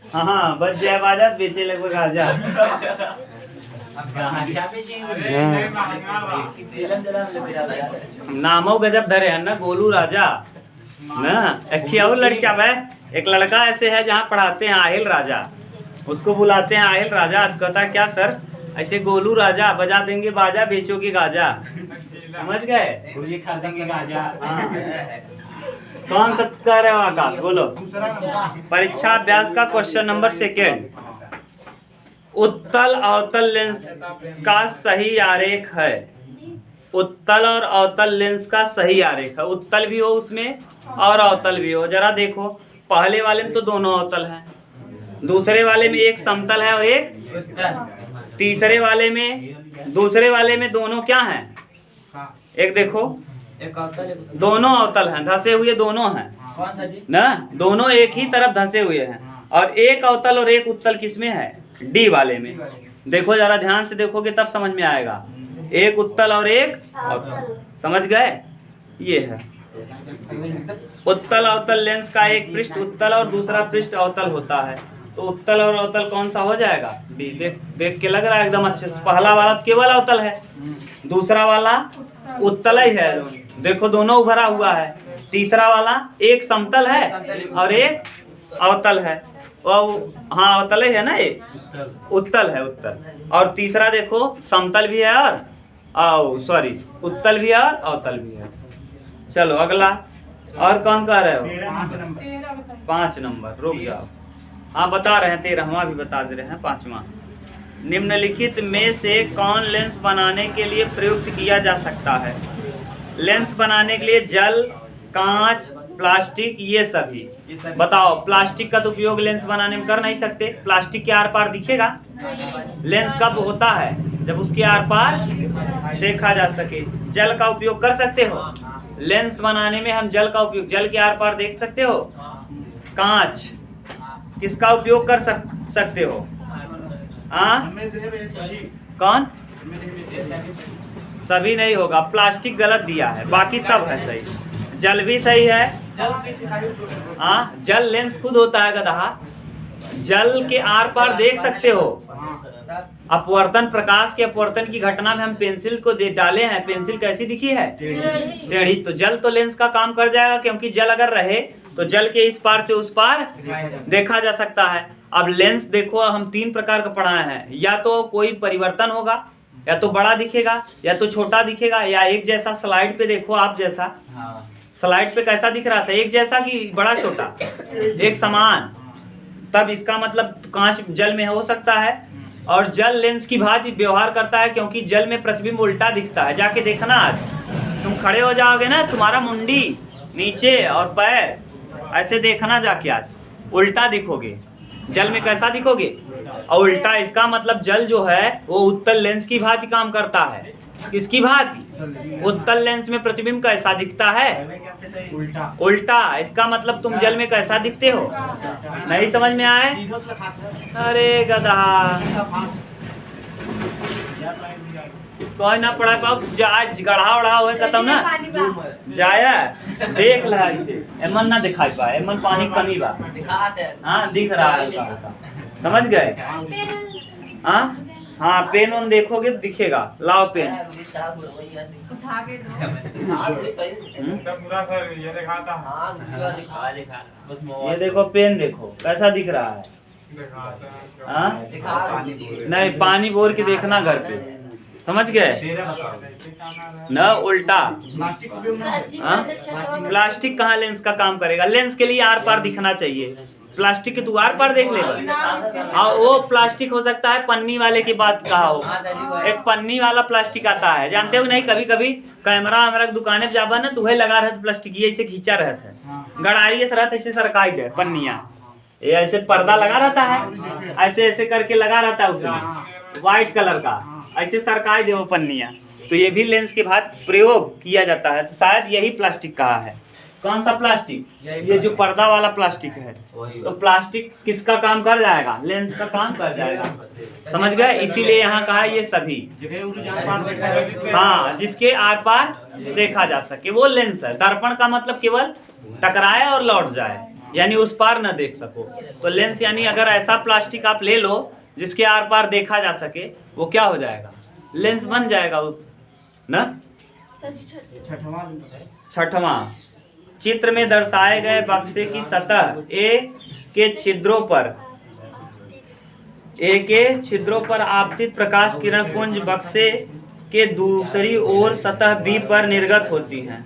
हाँ हाँ, बच जाए बाजा बेचे लगभग आजा। नामो गजब धरे है ना गोलू राजा ना। एक और लड़का वह एक लड़का ऐसे है जहाँ पढ़ाते हैं आहिल राजा, उसको बुलाते हैं आहिल राजा। आज कहता क्या सर ऐसे गोलू राजा बजा देंगे बाजा बेचोगे गाजा, समझ गए? खा देंगे गाजा। हाँ। कौन सा कह रहे हो आकाश बोलो। परीक्षा अभ्यास का क्वेश्चन नंबर 2, उत्तल अवतल लेंस का सही आरेख है। उत्तल और अवतल लेंस का सही आरेख है। उत्तल भी हो उसमें और अवतल भी हो। जरा देखो पहले वाले में तो दोनों अवतल हैं, दूसरे वाले में एक समतल है और एक, तीसरे वाले में दूसरे वाले में दोनों क्या हैं? एक देखो दोनों अवतल हैं, धंसे हुए दोनों हैं ना, दोनों एक ही तरफ धंसे हुए हैं। और एक अवतल और एक उत्तल किसमें है? डी वाले में। देखो जरा ध्यान से देखोगे तब समझ में आएगा। एक उत्तल और एक अवतल, समझ गए? ये है उत्तल अवतल लेंस का एक पृष्ठ उत्तल और दूसरा पृष्ठ अवतल होता है। तो उत्तल और अवतल कौन सा हो जाएगा? डी। देख के लग रहा है एकदम अच्छे से। पहला वाला केवल अवतल है, दूसरा वाला उत्तल ही है, देखो दोनों उभरा हुआ है। तीसरा वाला एक समतल है और एक अवतल है। हाँ अवतल ही है ना, एक उत्तल है उत्तल। और तीसरा देखो समतल भी है और सॉरी उत्तल भी है और अवतल भी है। चलो अगला और कौन कह रहे हो? 5 नंबर रुक जाओ। हाँ बता रहे हैं, 13वां भी बता दे रहे हैं, 5वां। निम्नलिखित में से कौन लेंस बनाने के लिए प्रयुक्त किया जा सकता है? लेंस बनाने के लिए जल, कांच, प्लास्टिक, ये सभी बताओ। प्लास्टिक का तो उपयोग लेंस बनाने में कर नहीं सकते, प्लास्टिक के आर पार दिखेगा। लेंस कब होता है? जब उसके आर पार देखा जा सके। जल का उपयोग कर सकते हो लेंस बनाने में, हम जल का उपयोग, जल के आर पार देख सकते हो। कांच किसका उपयोग कर सकते हो? कौन? सभी नहीं होगा, प्लास्टिक गलत दिया है, बाकी सब है सही। जल भी सही है। जल लेंस खुद होता है गधा, जल के आर पार देख सकते हो। अपवर्तन, प्रकाश के अपवर्तन की घटना में हम पेंसिल को डाले हैं, पेंसिल कैसी दिखी है? टेढ़ी। तो जल तो लेंस का काम कर जाएगा, क्योंकि जल अगर रहे तो जल के इस पार से उस पार देखा जा सकता है। अब लेंस देखो हम 3 प्रकार का पढ़ाए हैं, या तो कोई परिवर्तन होगा, या तो बड़ा दिखेगा, या तो छोटा दिखेगा, या एक जैसा। स्लाइड पे देखो आप जैसा, स्लाइड पे कैसा दिख रहा था? एक जैसा कि बड़ा छोटा? एक समान। तब इसका मतलब कांच जल में हो सकता है। और जल लेंस की भांति व्यवहार करता है, क्योंकि जल में प्रतिबिंब उल्टा दिखता है। जाके देखना, आज तुम खड़े हो जाओगे ना, तुम्हारा मुंडी नीचे और पैर ऐसे देखना, जाके आज उल्टा दिखोगे। जल में कैसा दिखोगे? और उल्टा। इसका मतलब जल जो है वो उत्तल लेंस की भांति काम करता है। किसकी भांति? उत्तल लेंस में प्रतिबिंब कैसा दिखता है? उल्टा। इसका मतलब तुम जल में कैसा दिखते हो? नहीं समझ में आए? अरे गधा, कोई ना पढ़ा पाओ, गढ़ा उड़ा हो खत्म ना जाया। देख ला इसे, एमन ना दिखाई पा, एमन पानी कमी बा। हाँ दिख रहा है, समझ गए? हाँ पेन उन देखोगे तो दिखेगा। लाओ पेन। ये देखो पेन, देखो कैसा दिख रहा है? नहीं पानी बोर के देखना घर पे, समझ गए न? उल्टा। प्लास्टिक कहाँ लेंस का काम करेगा? लेंस के लिए आर पार दिखना चाहिए, प्लास्टिक के द्वार पर देख लेगा। हाँ वो प्लास्टिक हो सकता है पन्नी वाले की बात कहा हो, एक पन्नी वाला प्लास्टिक आता है, जानते हो नहीं? कभी कभी कैमरा वैमरा की दुकाने पे जाबा ना तो वही लगा रहता प्लास्टिक, ये ऐसे खींचा रहता है, गड़ारी ऐसे रहता है, ऐसे सरकाई दे पन्निया, ये ऐसे पर्दा लगा रहता है, ऐसे ऐसे करके लगा रहता है उसमें व्हाइट कलर का, ऐसे सरकाई दे वो पन्निया। तो ये भी लेंस के बाद प्रयोग किया जाता है, तो शायद यही प्लास्टिक कहा है। कौन सा प्लास्टिक? ये जो पर्दा वाला प्लास्टिक है। तो प्लास्टिक किसका काम कर जाएगा? लेंस का काम कर जाएगा, समझ गए? इसीलिए यहाँ कहा ये सभी, हाँ जिसके आर पार देखा जा सके वो लेंस है। दर्पण का मतलब केवल टकराए और लौट जाए, यानी उस पार न देख सको। तो लेंस यानी अगर ऐसा प्लास्टिक आप ले लो जिसके आर पार देखा जा सके, वो क्या हो जाएगा? लेंस बन जाएगा उस ना। छठवां, चित्र में दर्शाए गए बक्से की सतह ए के छिद्रों पर आपतित प्रकाश किरण पुंज बक्से के दूसरी ओर सतह बी पर निर्गत होती हैं।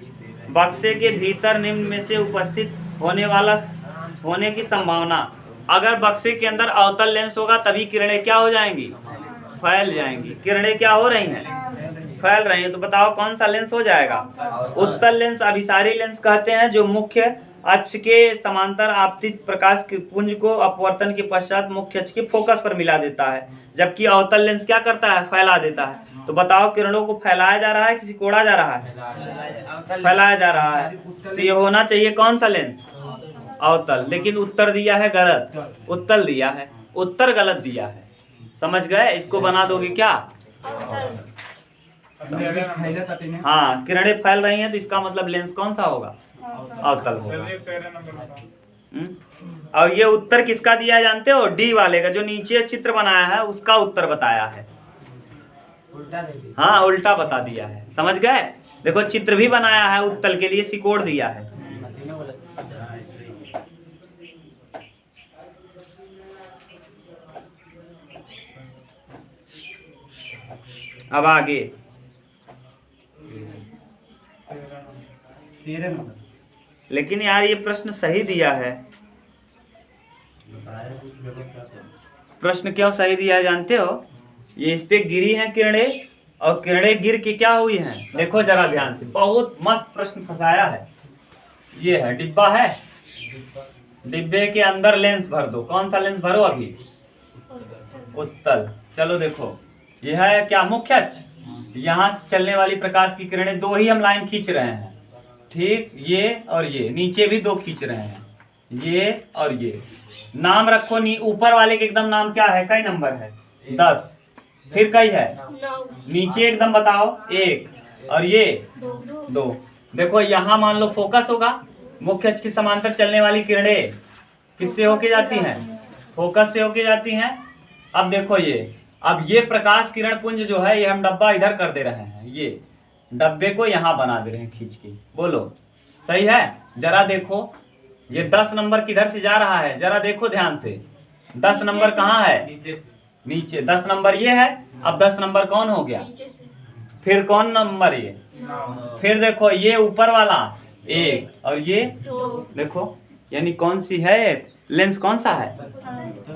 बक्से के भीतर निम्न में से उपस्थित होने की संभावना। अगर बक्से के अंदर अवतल लेंस होगा तभी किरणें क्या हो जाएंगी? फैल जाएंगी। किरणें क्या हो रही हैं? फैल रही हैं। तो बताओ कौन सा लेंस हो जाएगा? उत्तल लेंस अभिसारी लेंस कहते हैं, जो मुख्य अक्ष के समांतर आपतित प्रकाश के पुंज को अपवर्तन के पश्चात मुख्य अक्ष के फोकस पर मिला देता है, जबकि अवतल लेंस क्या करता है? फैला देता है। तो बताओ किरणों को फैलाया जा रहा है कि सिकोड़ा जा रहा है? फैलाया जा रहा है। तो ये होना चाहिए कौन सा लेंस? अवतल। लेकिन उत्तर दिया है गलत, उत्तल दिया है। उत्तर गलत दिया है, समझ गए? इसको बना दोगे क्या? हाँ, किरणें फैल रही हैं तो इसका मतलब लेंस कौन सा होगा? अवतल होगा। और ये उत्तर किसका दिया है जानते हो? डी वाले का, जो नीचे चित्र बनाया है उसका उत्तर बताया है। हाँ, उल्टा बता दिया है, समझ गए? देखो चित्र भी बनाया है उत्तल के लिए, सिकोड़ दिया है। अब आगे लेकिन यार ये प्रश्न सही दिया है। प्रश्न क्यों सही दिया है जानते हो? ये इस पे गिरी हैं किरणें, और किरणें गिर के क्या हुई हैं? देखो जरा ध्यान से, बहुत मस्त प्रश्न फंसाया है। ये है डिब्बा है, डिब्बे के अंदर लेंस भर दो। कौन सा लेंस भरो अभी? उत्तल। चलो देखो, यह है क्या? मुख्य अक्ष। यहाँ से चलने वाली प्रकाश की किरणें, दो ही हम लाइन खींच रहे हैं, ठीक? ये और ये, नीचे भी दो खींच रहे हैं, ये और ये। नाम रखो, ऊपर वाले के एकदम नाम क्या है? कई नंबर है? 10। फिर कई है? नीचे एकदम बताओ। 1 और ये 2। देखो यहाँ मान लो फोकस होगा, मुख्य अक्ष के समांतर चलने वाली किरणें किससे होके जाती हैं? फोकस से होके जाती हैं। अब देखो अब ये प्रकाश किरण पुंज जो है, ये हम डब्बा इधर कर दे रहे हैं, ये डब्बे को यहाँ बना दे रहे हैं खींच के। बोलो सही है? जरा देखो ये 10 नंबर किधर से जा रहा है, जरा देखो ध्यान से। 10 नंबर कहाँ है? नीचे। 10 नंबर ये है। अब 10 नंबर कौन हो गया? फिर कौन नंबर? ये। फिर देखो ये ऊपर वाला 1 और ये देखो, यानी कौन सी है? लेंस कौन सा है?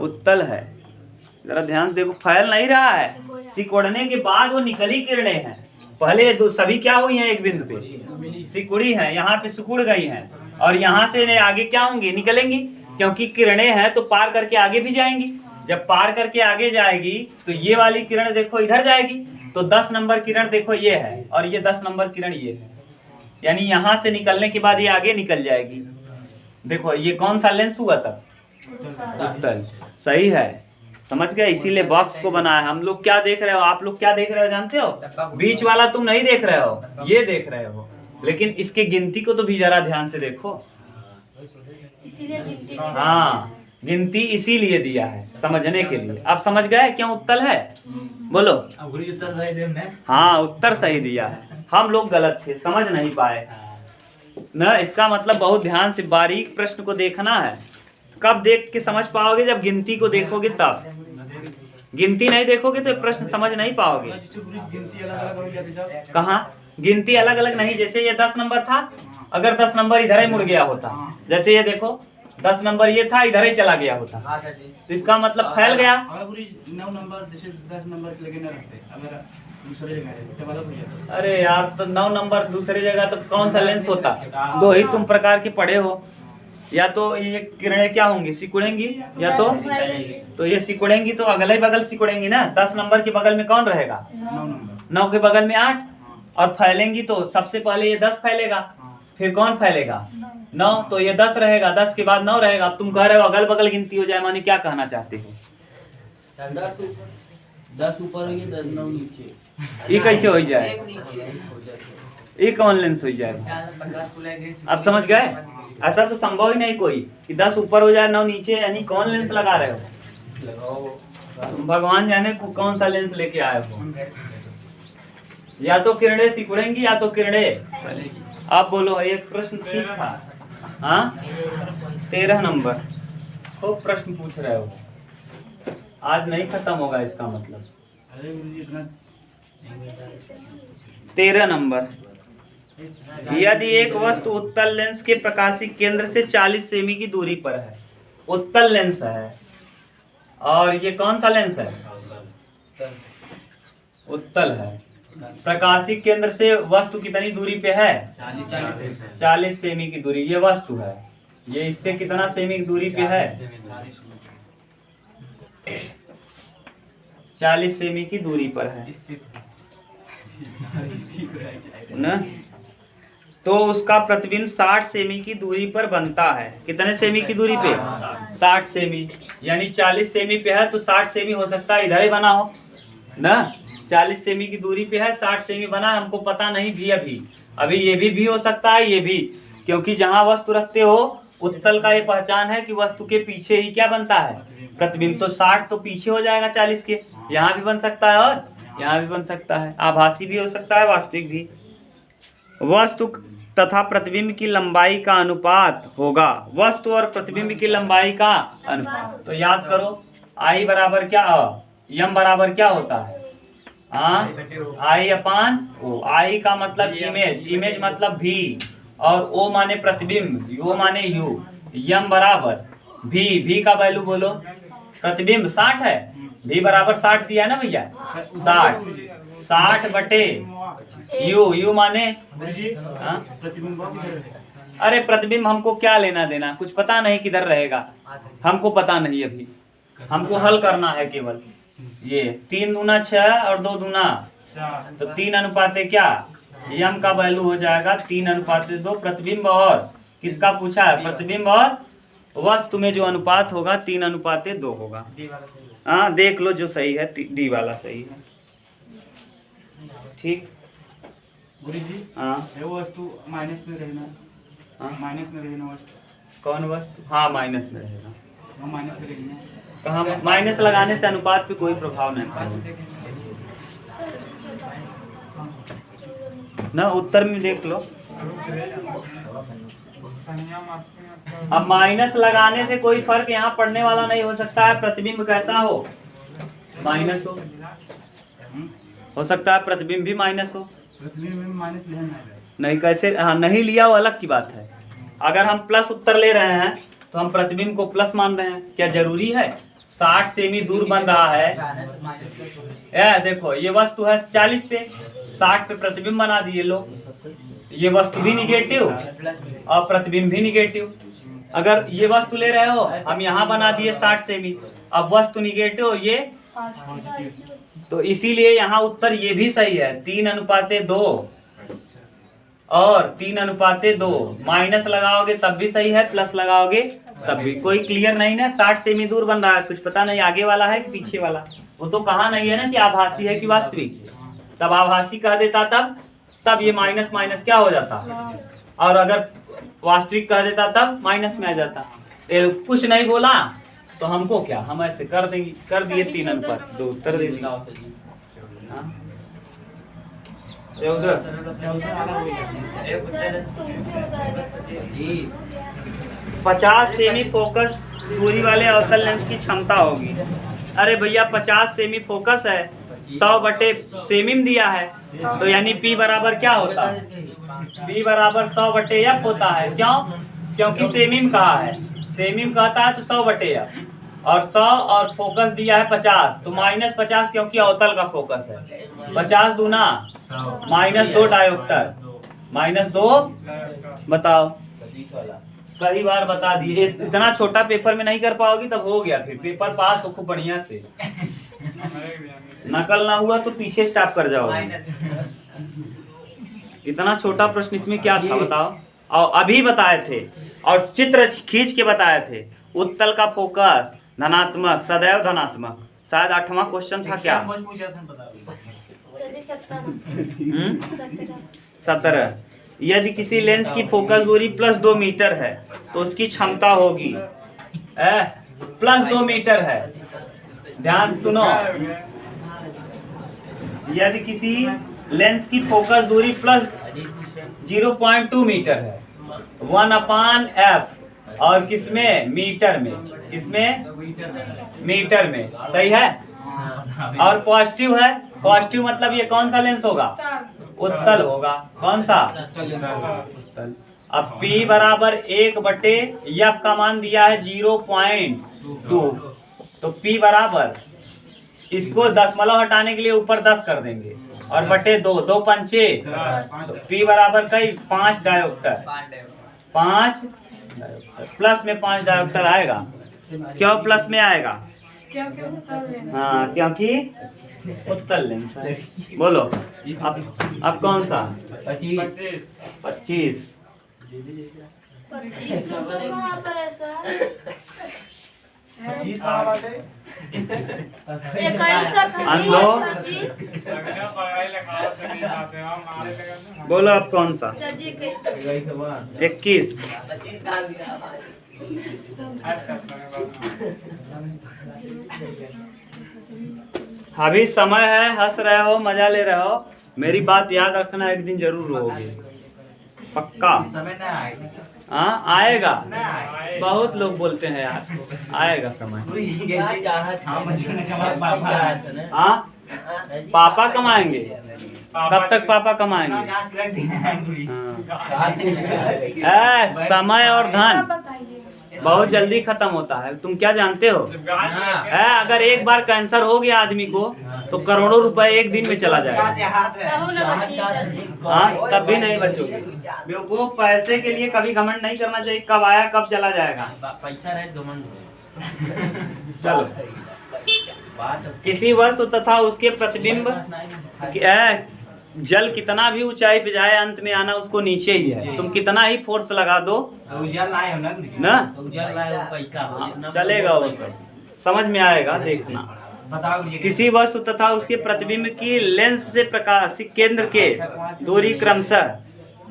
उत्तल है। जरा ध्यान देखो, फैल नहीं रहा है। सिकुड़ने के बाद वो निकली किरणें हैं। पहले सभी क्या हुई हैं? एक बिंदु पे सिकुड़ी हैं, यहाँ पे सिकुड़ गई हैं, और यहाँ से आगे क्या होंगी? निकलेंगी, क्योंकि किरणें हैं तो पार करके आगे भी जाएंगी। जब पार करके आगे जाएगी तो ये वाली किरण देखो इधर जाएगी, तो 10 नंबर किरण देखो ये है, और ये 10 नंबर किरण ये है, यानी यहाँ से निकलने के बाद ये आगे निकल जाएगी। देखो ये कौन सा लेंस हुआ तब? उत्तल। सही है, समझ गए? इसीलिए बॉक्स को बनाया। हम लोग क्या देख रहे हो? आप लोग क्या देख रहे हो जानते हो? बीच वाला तुम नहीं देख रहे हो, ये देख रहे हो, लेकिन इसकी गिनती को तो भी जरा ध्यान से देखो। हाँ, गिनती इसीलिए दिया है, समझने के लिए। आप समझ गए क्यों उत्तल है? बोलो। हाँ, उत्तर सही दिया है, हम लोग गलत थे, समझ नहीं पाए ना। इसका मतलब बहुत ध्यान से बारीक प्रश्न को देखना है। कब देख के समझ पाओगे? जब गिनती को देखोगे तब। गिनती नहीं देखोगे तो प्रश्न समझ नहीं पाओगे। कहाँ गिनती अलग अलग नहीं? जैसे ये 10 नंबर था, अगर 10 नंबर इधर ही मुड़ गया होता, जैसे ये देखो 10 नंबर ये था, इधर ही चला गया होता, तो इसका मतलब फैल गया। 9 नंबर जैसे 10 नंबर लगे न रखते, अगर दूसरे जगह। अरे यार, तो 9 नंबर दूसरी जगह तो कौन सा लेंस होता? 2 ही तुम प्रकार के पढ़े हो। या तो ये किरणें क्या होंगी? सिकुड़ेंगी, या तो ये सिकुड़ेंगी तो अगले बगल सिकुड़ेंगी ना। 10 नंबर के बगल में कौन रहेगा? 9 के बगल में 8, और फैलेंगी तो सबसे पहले ये 10 फैलेगा, फिर कौन फैलेगा? 9, तो ये 10 रहेगा, 10 के बाद 9 रहेगा। अब तुम कह रहे हो अगल बगल गिनती हो जाए, मानी क्या कहना चाहते हो? 10 ऊपर 10 9 नीचे, ये कैसे हो जाए? ये कौन लेंस हो जाएगा? आप समझ गए? ऐसा तो संभव ही नहीं कोई कि 10 ऊपर हो जाए 9 नीचे, यानी कौन लेंस लगा रहे हो? तुम भगवान जाने कौन सा लेंस लेके आए हो। या तो किरणें सिकुड़ेंगी या तो किरणें। आप बोलो, एक प्रश्न ठीक था। हाँ 13 नंबर खूब प्रश्न पूछ रहे हो, आज नहीं खत्म होगा इसका मतलब। अरे गुरुजी इतना 13 नंबर, यदि एक वस्तु उत्तल लेंस के प्रकाशीय केंद्र से 40 सेमी की दूरी पर है, उत्तल लेंस है, और ये कौन सा लेंस है? उत्तल है। प्रकाशीय केंद्र से वस्तु कितनी दूरी पे है? 40 सेमी की दूरी। ये वस्तु है, ये इससे कितना सेमी की दूरी पे है? 40 सेमी की दूरी पर है ना। तो उसका प्रतिबिंब 60 सेमी की दूरी पर बनता है। कितने सेमी की दूरी पे? 60 सेमी। यानी 40 सेमी पे है तो 60 सेमी हो सकता है इधर ही बना हो ना। 40 सेमी की दूरी पे है, 60 सेमी बना, हमको पता नहीं भी अभी ये भी हो सकता है, ये भी, क्योंकि जहां वस्तु रखते हो उत्तल का ये पहचान है कि वस्तु के पीछे ही क्या बनता है? प्रतिबिंब। तो 60 तो पीछे हो जाएगा 40 के, यहाँ भी बन सकता है और यहाँ भी बन सकता है। आभासी भी हो सकता है, वास्तविक भी। वस्तु तथा प्रतिबिंब की लंबाई का अनुपात होगा। वस्तु और प्रतिबिंब की लंबाई का अनुपात, तो याद करो आई बराबर क्या, यम बराबर क्या होता है? आई अपान ओ। आई का मतलब इमेज, इमेज मतलब भी, और ओ माने प्रतिबिंब, यू माने यू। यम बराबर भी का वैल्यू बोलो। प्रतिबिंब 60 है, भी बराबर 60 दिया है ना भैया, 60 बटे यू माने प्रतिबिंब किधर है? अरे प्रतिबिंब हमको क्या लेना देना, कुछ पता नहीं किधर रहेगा, हमको पता नहीं, अभी हमको हल करना है केवल। ये 3 दूना 6 और 2 दूना, तो 3 अनुपाते क्या, यम का वैल्यू हो जाएगा 3 अनुपाते 2। प्रतिबिंब और किसका पूछा है? प्रतिबिंब और वस्तु में जो अनुपात होगा 3 अनुपाते 2 होगा। हाँ देख लो जो सही है, डी वाला सही है। ठीक गुरुजी हाँ वो वस्तु माइनस में रहना, हाँ माइनस में रहना वस्तु, कौन वस्तु? हाँ माइनस में रहेगा। वो माइनस में रहना। कहाँ? माइनस लगाने से अनुपात पे कोई प्रभाव नहीं पड़ेगा ना। उत्तर में देख लो, अब माइनस लगाने से कोई फर्क यहाँ पड़ने वाला नहीं हो सकता है। प्रतिबिंब कैसा हो? माइनस हो सकता है, प्रतिबिंब भी माइनस हो। प्रतिबिंब में माइनस लेना नहीं कैसे? हाँ नहीं लिया वो अलग की बात है। अगर हम प्लस उत्तर ले रहे हैं तो हम प्रतिबिंब को प्लस मान रहे हैं, क्या जरूरी है? 60 सेमी दूर बन रहा है। देखो ये वस्तु है 40 पे, 60 पे प्रतिबिंब बना दिए लो। ये वस्तु भी निगेटिव और प्रतिबिंब भी निगेटिव। अगर ये वस्तु ले रहे हो, हम यहाँ बना दिए 60 सेमी, अब वस्तु निगेटिव, ये तो इसीलिए यहाँ उत्तर ये भी सही है। 3 अनुपाते 2 और 3 अनुपाते 2। माइनस लगाओगे तब भी सही है, प्लस लगाओगे तब भी। कोई क्लियर नहीं ना, 60 सेमी दूर बन रहा है, कुछ पता नहीं आगे वाला है कि पीछे वाला। वो तो कहा नहीं है ना कि आभासी है कि वास्तविक। तब आभासी कह देता तब ये माइनस माइनस क्या हो जाता, और अगर वास्तविक कह देता तब माइनस में आ जाता। कुछ नहीं बोला तो हमको क्या, हम ऐसे कर दिए 3 अनुपात 2 उत्तर दे दिया। 50 सेमी फोकस दूरी वाले अवतल लेंस की क्षमता होगी। अरे भैया 50 सेमी फोकस है, 100 बटे सेमी में दिया है, तो यानी P बराबर क्या होता है? P बराबर 100 बटे F होता है। क्यों? क्योंकि सेमी में कहा है, सेमी में कहता है तो 100 बटे F, और 100 और फोकस दिया है 50, तो -50 क्योंकि अवतल का फोकस है। 50 दूना -2 डायोप्टर, -2 बताओ। कई बार बता दिए, इतना छोटा पेपर में नहीं कर पाओगी तब हो गया, फिर पेपर पास हो खूब बढ़िया से। नकल ना हुआ तो पीछे स्टॉप कर जाओ। इतना छोटा प्रश्न इसमें क्या था बताओ? और अभी बताए थे और चित्र खींच के बताए थे। उत्तल का फोकस धनात्मक, सदैव धनात्मक। शायद 8वां क्वेश्चन था क्या? 17। यदि किसी लेंस की फोकस दूरी +2 मीटर है तो उसकी क्षमता होगी +2 मीटर है। ध्यान से सुनो, यदि किसी लेंस की फोकस दूरी +0.2 मीटर है 1/f और किसमें मीटर में, किसमें मीटर में, सही है। और पॉजिटिव है, पॉजिटिव मतलब ये कौन सा लेंस होगा, उत्तल होगा। कौन सा, उत्तल। अब P बराबर 1/f का मान दिया है 0.2, तो P बराबर, इसको दशमलव हटाने के लिए ऊपर 10 कर देंगे और बटे 2, 2 पंचे, तो P बराबर कई 5 डायोप्टर, 5 प्लस में 5 डायोप्टर आएगा। क्यों प्लस में आएगा, हाँ क्योंकि उत्तल लेंस है। बोलो अब कौन सा, 25। बोलो अब कौन सा, 21। अभी समय है, हंस रहे हो, मजा ले रहे हो, मेरी बात याद रखना, एक दिन जरूर रोओगे, पक्का। समय ना आएगा, हाँ आएगा, बहुत लोग बोलते हैं यार, आएगा समय। हाँ पापा कमाएंगे, कब तक पापा कमाएंगे, हाँ। समय और धन बहुत जल्दी खत्म होता है, तुम क्या जानते हो, अगर एक बार कैंसर हो गया आदमी को तो करोड़ों रुपए एक दिन में चला जाएगा। हाँ तब भी नहीं बचोगे। बेवकूफ, पैसे के लिए कभी घमंड नहीं करना चाहिए, कब आया कब चला जाएगा। पैसा रहे घमंड। चलो, किसी वस्तु तथा उसके प्रतिबिंब, जल कितना भी ऊंचाई पे जाए अंत में आना उसको नीचे ही है। तुम कितना ही फोर्स लगा दो ना, चलेगा, वो सब समझ में आएगा, देखना। किसी वस्तु तथा उसके प्रतिबिंब की लेंस से प्रकाश केंद्र के दूरी क्रमशः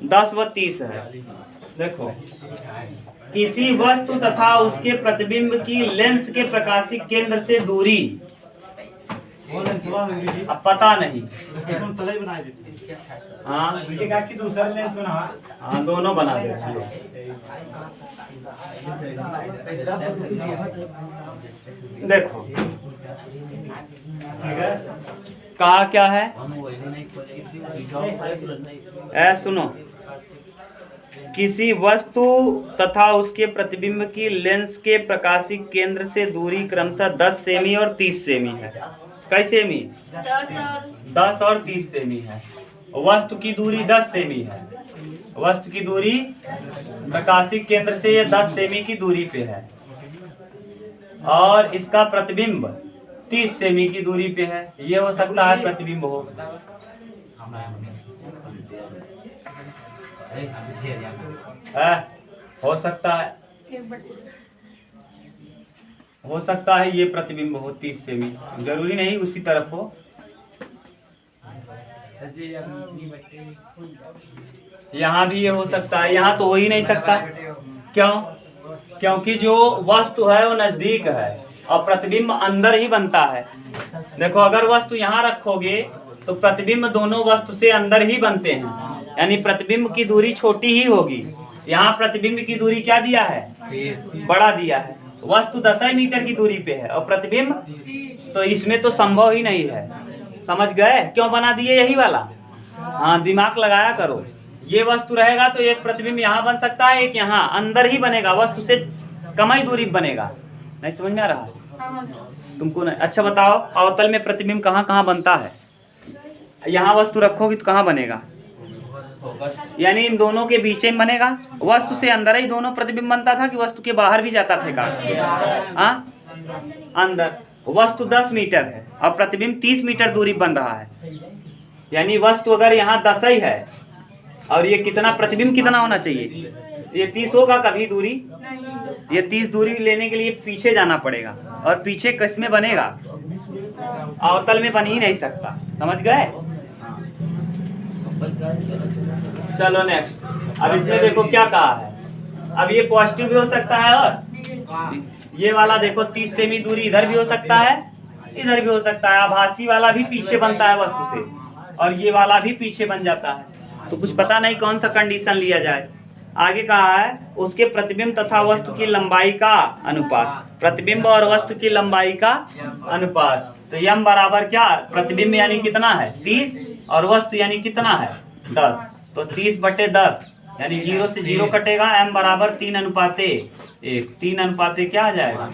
10 व 30 है। देखो, किसी वस्तु तथा उसके प्रतिबिंब की लेंस के प्रकाशिक केंद्र से दूरी, अब पता नहीं, हाँ दूसरा लेंस बना, हाँ दोनों बना दे। देखो कहा क्या है, सुनो, किसी वस्तु तथा उसके प्रतिबिंब की लेंस के प्रकाशिक केंद्र से दूरी क्रमशः 10 सेमी और 30 सेमी है। कई सेमी, 10 और 30 सेमी है। वस्तु की दूरी 10 सेमी है, वस्तु की दूरी प्रकाशिक केंद्र से ये 10 सेमी की दूरी पे है और इसका प्रतिबिंब 30 सेमी की दूरी पे है। ये हो सकता है प्रतिबिंब हो सकता है, हो सकता है ये प्रतिबिंब हो 30 सेमी, जरूरी नहीं उसी तरफ हो। यहाँ भी ये हो सकता है, यहाँ तो हो ही नहीं सकता। क्यों, क्योंकि जो वस्तु है वो नजदीक है और प्रतिबिंब अंदर ही बनता है। देखो, अगर वस्तु यहाँ रखोगे तो प्रतिबिंब दोनों वस्तु से अंदर ही बनते हैं, यानी प्रतिबिंब की दूरी छोटी ही होगी। यहाँ प्रतिबिंब की दूरी क्या दिया है, बड़ा दिया है। वस्तु 10 मीटर की दूरी पे है और प्रतिबिंब, तो इसमें तो संभव ही नहीं है। समझ गए क्यों बना दिए यही वाला? हाँ, दिमाग लगाया करो। ये वस्तु रहेगा तो एक प्रतिबिंब यहाँ बन सकता है, एक यहाँ अंदर ही बनेगा, वस्तु से कम ही दूरी बनेगा। नहीं समझ में आ रहा तुमको? नहीं। अच्छा बताओ, अवतल में प्रतिबिंब कहाँ कहाँ बनता है? यहाँ वस्तु रखोगी तो कहाँ बनेगा? यानी इन दोनों के बीच में बनेगा। वस्तु से अंदर ही दोनों प्रतिबिंब बनता था कि वस्तु के बाहर भी जाता था? हाँ, अंदर। वस्तु 10 मीटर है और प्रतिबिंब 30 मीटर दूरी बन रहा है। यानी वस्तु अगर यहाँ 10 ही है और ये कितना, प्रतिबिंब कितना होना चाहिए? ये 30 होगा कभी दूरी? ये 30 दूरी लेने के लिए पीछे जाना पड़ेगा, और पीछे किस में बनेगा? अवतल में बन ही नहीं सकता। समझ गए? चलो नेक्स्ट। अब इसमें देखो क्या कहा है, अब ये पॉजिटिव भी हो सकता है और ये वाला देखो 30 सेमी दूरी इधर भी हो सकता है, इधर भी हो सकता है। आभासी वाला भी पीछे बनता है वस्तु से और ये वाला भी पीछे बन जाता है, तो कुछ पता नहीं कौन सा कंडीशन लिया जाए। आगे कहा है उसके प्रतिबिंब तथा वस्तु की लंबाई का अनुपात, प्रतिबिंब और वस्तु की लंबाई का अनुपात। तो यम बराबर क्या, प्रतिबिंब यानी कितना है 30 और वस्तु यानी कितना है 10, तो 30/10 यानी 0 से 0 कटेगा, m बराबर 3:1। 3:1 क्या आ जाएगा,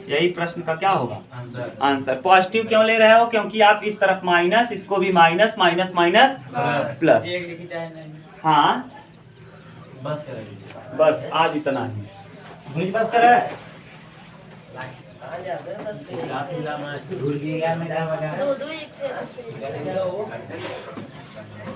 यही प्रश्न का क्या होगा आंसर। पॉजिटिव क्यों ले रहे हो, क्योंकि आप इस तरफ माइनस, इसको भी माइनस माइनस माइनस प्लस। हाँ बस आज इतना ही, बस कर दो एक से